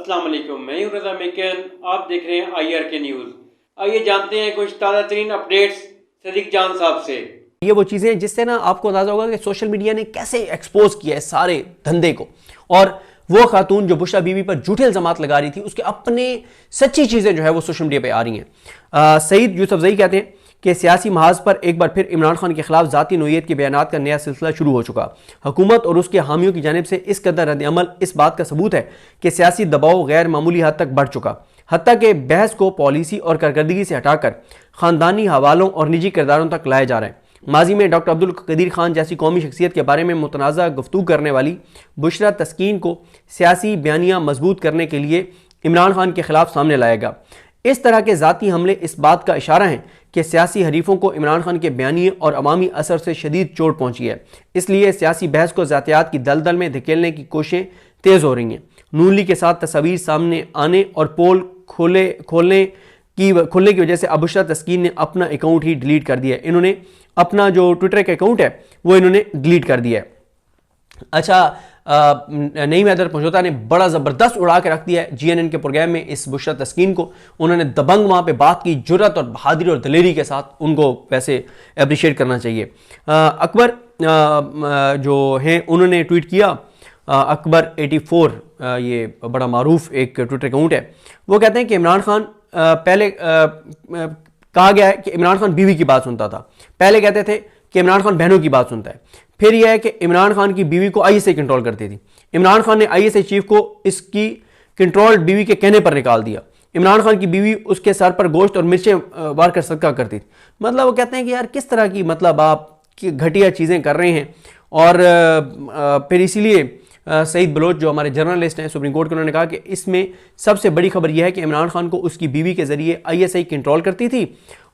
अस्सलाम वालेकुम, मैं हूं रज़ा मेकन। आप देख रहे हैं IRK न्यूज़। आइए जानते हैं कुछ ताज़ा तरीन अपडेट्स सदीक जान साहब से। ये वो चीज़ें हैं जिससे ना आपको अंदाजा होगा कि सोशल मीडिया ने कैसे एक्सपोज किया है सारे धंधे को। और वो खातून जो बुशरा बीवी पर झूठे इल्जामात लगा रही थी, उसके अपने सच्ची चीज़ें जो है वो सोशल मीडिया पे आ रही हैं। सईद यूसुफजई कहते हैं कि सियासी महाज पर एक बार फिर इमरान खान के खिलाफ ज़ाती नोयत के बयानात का नया सिलसिला शुरू हो चुका। हुकूमत और उसके हामियों की जानिब से इस कदर रद्द-ए-अमल इस बात का सबूत है कि सियासी दबाव गैर मामूली हद तक बढ़ चुका, हत्ता कि बहस को पॉलिसी और कारकर्दगी से हटाकर ख़ानदानी हवालों और निजी किरदारों तक लाया जा रहा है। माजी में डॉक्टर अब्दुल कदीर खान जैसी कौमी शख्सियत के बारे में मुतनाज़ा गुफ्तगू करने वाली बुशरा तस्कीन को सियासी बयानियाँ मजबूत करने के लिए इमरान खान के खिलाफ सामने लाएगा। इस तरह के ज़ाती हमले इस बात का इशारा हैं कि सियासी हरीफों को इमरान खान के बयानिए और अवामी असर से शदीद चोट पहुंची है, इसलिए सियासी बहस को ज़ातियात की दलदल में धकेलने की कोशिशें तेज़ हो रही हैं। नून लीग के साथ तस्वीर सामने आने और पोल खोलने की वजह से बुशरा तस्कीन ने अपना अकाउंट ही डिलीट कर दिया है। इन्होंने अपना जो ट्विटर का अकाउंट है वो इन्होंने डिलीट कर दिया है। अच्छा, नईम हैदर पंजोता ने बड़ा ज़बरदस्त उड़ा के रख दिया है GNN के प्रोग्राम में इस बुशरा तस्कीन को। उन्होंने दबंग वहाँ पे बात की, जुर्रत और बहादुरी और दलेरी के साथ, उनको वैसे अप्रिशिएट करना चाहिए। अकबर जो हैं उन्होंने ट्वीट किया, अकबर 84, ये बड़ा मारूफ एक ट्विटर अकाउंट है। वो कहते हैं कि इमरान खान पहले कहा गया है कि इमरान खान बीवी की बात सुनता था। पहले कहते थे कि इमरान खान बहनों की बात सुनता है। फिर यह है कि इमरान खान की बीवी को ISI कंट्रोल करती थी। इमरान खान ने ISI चीफ को इसकी कंट्रोल बीवी के कहने पर निकाल दिया। इमरान खान की बीवी उसके सर पर गोश्त और मिर्चें वार कर सदका करती थी। मतलब वो कहते हैं कि यार किस तरह की मतलब आप घटिया चीज़ें कर रहे हैं। और फिर इसीलिए सईद बलोच जो हमारे जर्नलिस्ट हैं सुप्रीम कोर्ट के, उन्होंने कहा कि इसमें सबसे बड़ी खबर यह है कि इमरान खान को उसकी बीवी के जरिए ISI कंट्रोल करती थी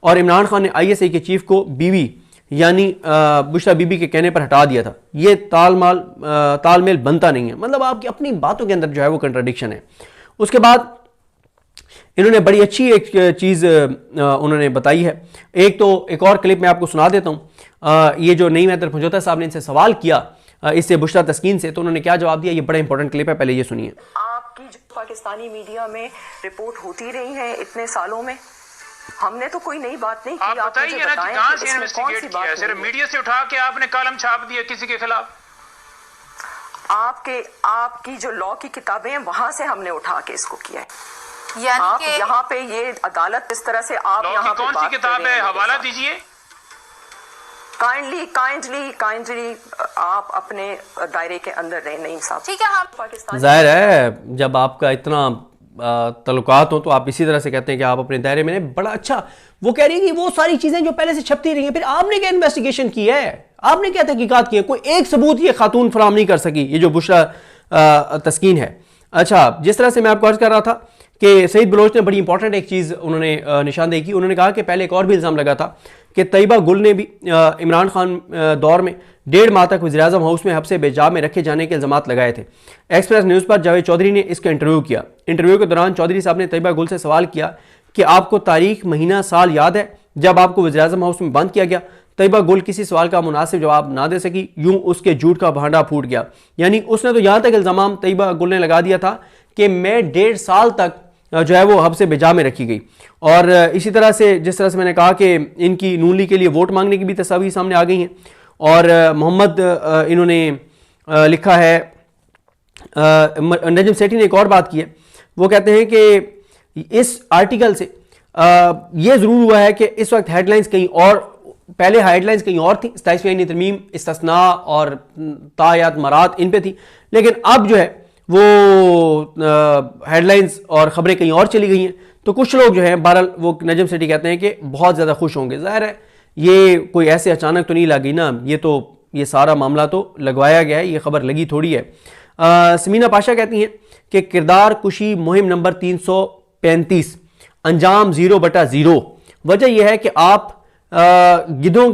और इमरान खान ने ISI के चीफ को बीवी यानी बुशरा बीबी के कहने पर हटा दिया था। ये तालमेल बनता नहीं है। मतलब आपकी अपनी बातों के अंदर जो है वो कंट्राडिक्शन है। उसके बाद इन्होंने बड़ी अच्छी एक चीज़ उन्होंने बताई है। एक और क्लिप मैं आपको सुना देता हूँ। ये जो नईम हैदर पंजोता साहब ने इनसे सवाल किया इससे बुशरा तस्कीन से, तो उन्होंने क्या जवाब दिया, ये बड़ा इंपॉर्टेंट क्लिप है, पहले ये सुनिए। आपकी जो पाकिस्तानी मीडिया में रिपोर्ट होती रही है इतने सालों में, हमने तो कोई नई बात नहीं की। आप बताइए ना कि कहां से इन्वेस्टिगेट किया? सिर्फ मीडिया से उठा के आपने कॉलम छाप दिया किसी के खिलाफ? आपकी जो लॉ की किताबें हैं वहां से हमने उठा के इसको किया है। यानी आप यहाँ पे ये अदालत इस तरह से आप यहाँ पे कौन सी किताब है, हवाला दीजिए। काइंडली आप अपने दायरे के अंदर रहे नहीं साहब। ठीक है, हम पाकिस्तान जाहिर है जब आपका इतना तल्लुकात हो तो आप इसी तरह से कहते हैं कि आप अपने दायरे में। बड़ा अच्छा, वो कह रही है कि वो सारी चीजें जो पहले से छपती रही हैं, फिर आपने क्या इन्वेस्टिगेशन की है, आपने क्या तहकीकात की है? कोई एक सबूत ये खातून फराम नहीं कर सकी, ये जो बुशरा तस्कीन है। अच्छा, जिस तरह से मैं आपको अर्ज कर रहा था कि सईद बलोच ने बड़ी इंपॉर्टेंट एक चीज़ उन्होंने निशानदेही की। उन्होंने कहा कि पहले एक और भी इल्ज़ाम लगा था कि तैयबा गुल ने भी इमरान खान दौर में 1.5 माह तक वज़ीर-ए-आज़म हाउस में हब्से बेजाब में रखे जाने के इल्ज़ामात लगाए थे। एक्सप्रेस न्यूज़ पर जावेद चौधरी ने इसका इंटरव्यू किया। इंटरव्यू के दौरान चौधरी साहब ने तैयबा गुल से सवाल किया कि आपको तारीख, महीना, साल याद है जब आपको वज़ीर-ए-आज़म हाउस में बंद किया गया? तैयबा गुल किसी सवाल का मुनासिब जवाब ना दे सकी, यूं उसके झूठ का भांडा फूट गया। यानी उसने तो यहाँ तक इल्ज़ाम तैयबा गुल ने लगा दिया था कि मैं 1.5 साल तक जो है वो हब से बेजा में रखी गई। और इसी तरह से जिस तरह से मैंने कहा कि इनकी नून लीग के लिए वोट मांगने की भी तस्वीर सामने आ गई हैं। और मोहम्मद इन्होंने लिखा है, नजम सेठी ने एक और बात की है। वो कहते हैं कि इस आर्टिकल से ये ज़रूर हुआ है कि इस वक्त हेडलाइंस कहीं और, पहले हेडलाइंस कहीं और थी, 27वीं तरमीम, इस्तिस्ना और तायात मरात इन पे थी, लेकिन अब जो है वो हेडलाइंस और ख़बरें कहीं और चली गई हैं। तो कुछ लोग जो हैं, बहरहाल वो नजम सेठी कहते हैं कि बहुत ज़्यादा खुश होंगे। ज़ाहिर है ये कोई ऐसे अचानक तो नहीं लगी ना, ये सारा मामला तो लगवाया गया है, ये खबर लगी थोड़ी है। समीना पाशा कहती हैं कि किरदार कुशी मुहिम नंबर 335, अंजाम 0/0। वजह यह है कि आप गधों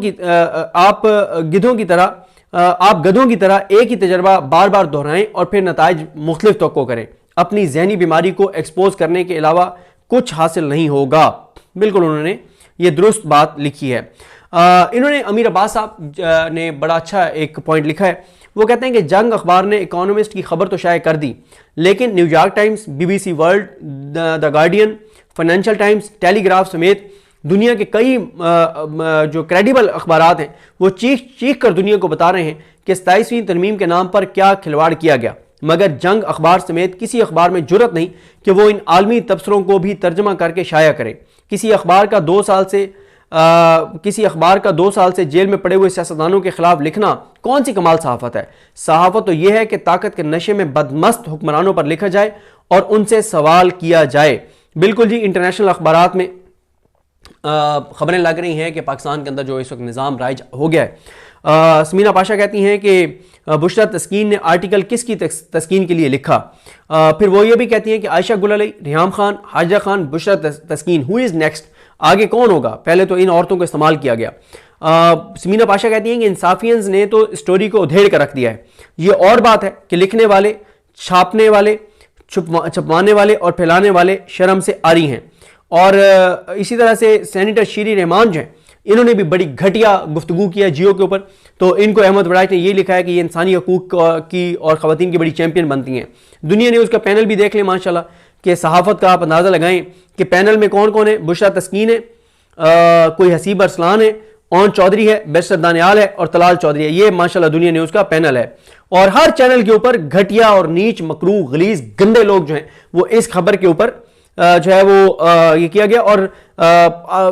की तरह एक ही तजर्बा बार बार दोहराएं और फिर नताइज मुख्तलिफ तवक्को करें। अपनी जहनी बीमारी को एक्सपोज करने के अलावा कुछ हासिल नहीं होगा। बिल्कुल उन्होंने ये दुरुस्त बात लिखी है। इन्होंने अमीर अब्बास साहब ने बड़ा अच्छा एक पॉइंट लिखा है। वो कहते हैं कि जंग अखबार ने इकोनॉमिस्ट की खबर तो शाये कर दी, लेकिन New York times, BBC world, the guardian, financial times, telegraph समेत दुनिया के कई जो क्रेडिबल अखबारात हैं वो चीख चीख कर दुनिया को बता रहे हैं कि 27वीं तरमीम के नाम पर क्या खिलवाड़ किया गया, मगर जंग अखबार समेत किसी अखबार में जुर्रत नहीं कि वो इन आलमी तबसरों को भी तर्जमा करके शाया करे। किसी अखबार का 2 साल से जेल में पड़े हुए सियासतदानों के खिलाफ लिखना कौन सी कमाल सहाफत है? सहाफत तो यह है कि ताकत के नशे में बदमस्त हुक्मरानों पर लिखा जाए और उनसे सवाल किया जाए। बिल्कुल जी, इंटरनेशनल अखबारात में खबरें लग रही हैं कि पाकिस्तान के अंदर जो इस वक्त निज़ाम राइज हो गया है। समीना पाशा कहती हैं कि बुशरा तस्कीन ने आर्टिकल किसकी तस्कीन के लिए लिखा? फिर वो ये भी कहती हैं कि आयशा गुल Ali, Riham Khan, Haja Khan, Bushra Taskeen, who is next? आगे कौन होगा? पहले तो इन औरतों को इस्तेमाल किया गया। समीना पाशा कहती हैं कि इंसाफियंस ने तो स्टोरी को उधेड़ कर रख दिया है। ये और बात है कि लिखने वाले, छापने वाले, छपवाने वाले और फैलाने वाले शर्म से आरी हैं। और इसी तरह से सेनेटर शीरी रहमान जो हैं, इन्होंने भी बड़ी घटिया गुफ्तगू किया जियो के ऊपर। तो इनको अहमद वड़ाइच ने ये लिखा है कि ये इंसानी हकूक की और ख़वातीन की बड़ी चैंपियन बनती हैं। दुनिया ने उसका पैनल भी देख लें माशाल्लाह, कि सहाफ़त का आप अंदाज़ा लगाएं कि पैनल में कौन कौन है। बुशरा तस्कीन है, कोई हसीब अरसलान है, ओन चौधरी है, बैरिस्टर दानियाल है और तलाल चौधरी है। ये माशाल्लाह दुनिया न्यूज़ का पैनल है। और हर चैनल के ऊपर घटिया और नीच, मकरूह, गलीज, गंदे लोग जो हैं वो इस खबर के ऊपर जो है वो ये किया गया। और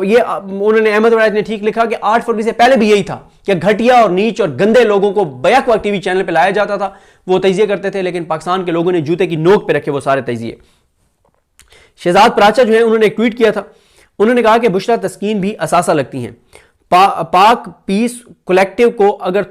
ये उन्होंने, अहमद वड़ाइच ने ठीक लिखा कि 8 फरवरी से पहले भी यही था कि घटिया और नीच और गंदे लोगों को बैक वक्त टीवी चैनल पे लाया जाता था, वो तजिए करते थे, लेकिन पाकिस्तान के लोगों ने जूते की नोक पे रखे वो सारे तजिए। शहजाद पराचा जो है, उन्होंने एक ट्वीट किया था। उन्होंने कहा कि बुशरा तस्कीन भी असासा लगती हैं। पाक पीस कलेक्टिव को अगर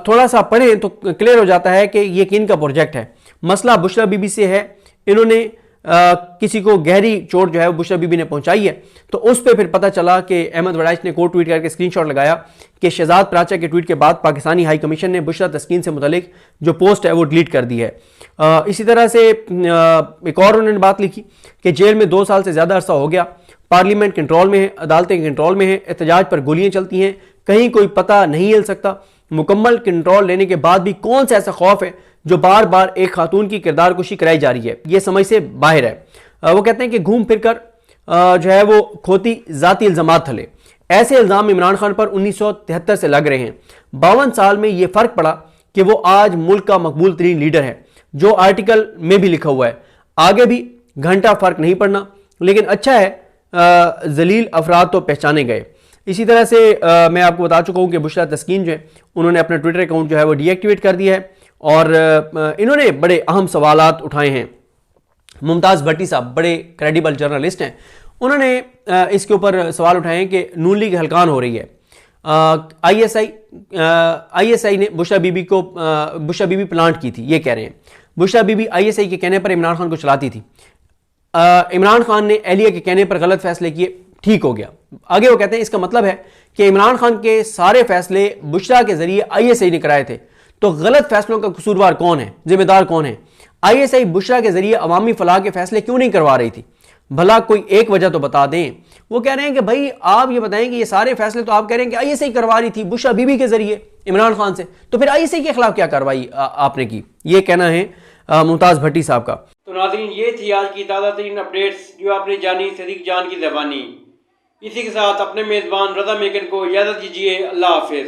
थोड़ा सा पढ़ें तो क्लियर हो जाता है कि ये किन का प्रोजेक्ट है। मसला बुशरा बीबी से है। इन्होंने किसी को गहरी चोट जो है वो बुशरा बीबी ने पहुंचाई है। तो उस पर फिर पता चला कि अहमद वड़ाइच ने कोट ट्वीट करके स्क्रीनशॉट लगाया कि शहजाद पराचा के ट्वीट के बाद पाकिस्तानी हाई कमीशन ने बुशरा तस्कीन से मुतालिक जो पोस्ट है वो डिलीट कर दी है। इसी तरह से एक और उन्होंने बात लिखी कि जेल में 2 साल से ज़्यादा अरसा हो गया, पार्लियामेंट कंट्रोल में है, अदालतें कंट्रोल में है, एहतजाज पर गोलियां चलती हैं, कहीं कोई पता नहीं हिल सकता। मुकम्मल कंट्रोल लेने के बाद भी कौन सा ऐसा खौफ है जो बार बार एक खातून की किरदार कुशी कराई जा रही है? ये समझ से बाहर है। वो कहते हैं कि घूम फिर कर जो है वो खोती जाती इल्जामात थले। ऐसे इल्जाम इमरान खान पर 1973 से लग रहे हैं। 52 साल में ये फर्क पड़ा कि वो आज मुल्क का मकबूल तरीन लीडर है, जो आर्टिकल में भी लिखा हुआ है। आगे भी घंटा फर्क नहीं पड़ना, लेकिन अच्छा है जलील अफराद तो पहचाने गए। इसी तरह से मैं आपको बता चुका हूं कि बुशरा तस्कीन जो है उन्होंने अपना ट्विटर अकाउंट जो है वो डीएक्टिवेट कर दिया है। और इन्होंने बड़े अहम सवालात उठाए हैं। मुमताज़ भट्टी साहब बड़े क्रेडिबल जर्नलिस्ट हैं, उन्होंने इसके ऊपर सवाल उठाए हैं कि नून लीग हलकान हो रही है। आईएसआई ने बुशरा बीबी प्लांट की थी, ये कह रहे हैं। बुशरा बीबी आईएसआई के कहने पर इमरान खान को चलाती थी। इमरान खान ने एहलिया के कहने पर गलत फैसले किए, ठीक हो गया। आगे वो कहते हैं इसका मतलब है कि इमरान खान के सारे फैसले बुशरा के जरिए आईएसआई ने कराए थे, तो गलत फैसलों का कसूरवार कौन है, जिम्मेदार कौन है? आईएसआई बुशरा के जरिए अवामी फलाह के फैसले क्यों नहीं करवा रही थी? भला कोई एक वजह तो बता दें। वो कह रहे हैं कि भाई आप ये बताएं कि ये सारे फैसले तो आप कह रहे हैं कि आईएसआई करवा रही थी बुशरा बीबी के जरिए इमरान खान से, तो फिर आईएसआई के खिलाफ क्या कार्रवाई आपने की? ये कहना है मुमताज़ भट्टी साहब का। तो नाज़रीन, ये थी आज की ताज़ा तरीन अपडेट्स जो आपने जानी सदीक जान की ज़बानी। इसी के साथ अपने मेज़बान रज़ा मेकन को इजाज़त दीजिए। अल्लाह हाफिज़।